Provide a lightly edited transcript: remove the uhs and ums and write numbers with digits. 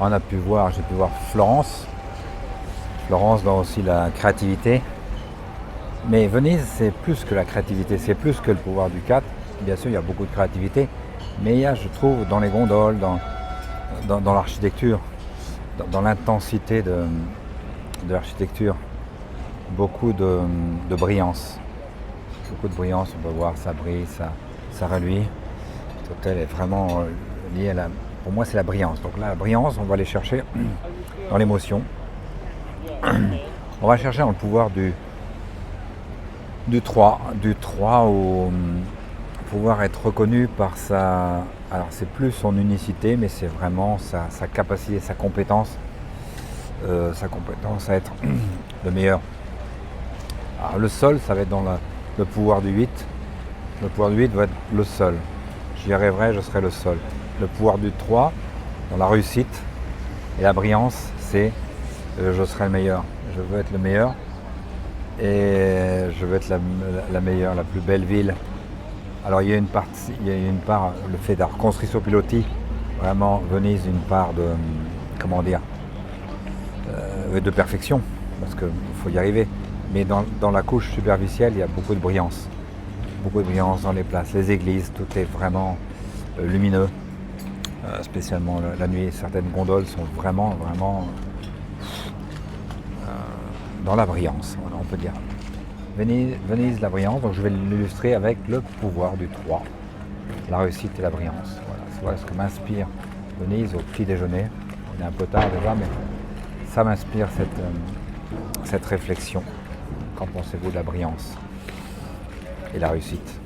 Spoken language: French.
J'ai pu voir Florence. Florence dans aussi la créativité. Mais Venise, c'est plus que la créativité, c'est plus que le pouvoir du 4. Bien sûr, il y a beaucoup de créativité, mais il y a, je trouve, dans les gondoles, dans l'architecture, dans l'intensité de l'architecture, beaucoup de brillance. Beaucoup de brillance, on peut voir, ça brille, ça reluit. Cet hôtel est vraiment lié à pour moi, c'est la brillance. Donc là, la brillance, on va aller chercher dans l'émotion. On va chercher dans le pouvoir du 3 au pouvoir être reconnu par sa... Alors c'est plus son unicité, mais c'est vraiment sa capacité, sa compétence à être le meilleur. Alors le sol, ça va être dans le pouvoir du 8. Le pouvoir du 8 va être le sol. J'y arriverai, je serai le sol. Le pouvoir du 3, dans la réussite et la brillance, c'est je serai le meilleur. Je veux être le meilleur et je veux être la meilleure, la plus belle ville. Alors il y a une part, le fait d'avoir construit sur pilotis, vraiment Venise, une part de, comment dire, de perfection, parce qu'il faut y arriver. Mais dans la couche superficielle, il y a beaucoup de brillance dans les places, les églises, tout est vraiment lumineux, spécialement la nuit. Certaines gondoles sont vraiment dans la brillance, voilà, on peut dire. Venise, la brillance, donc je vais l'illustrer avec le pouvoir du 3, la réussite et la brillance. Voilà ce que m'inspire Venise au petit déjeuner. Il est un peu tard déjà, mais ça m'inspire cette réflexion. Qu'en pensez-vous de la brillance et la réussite ?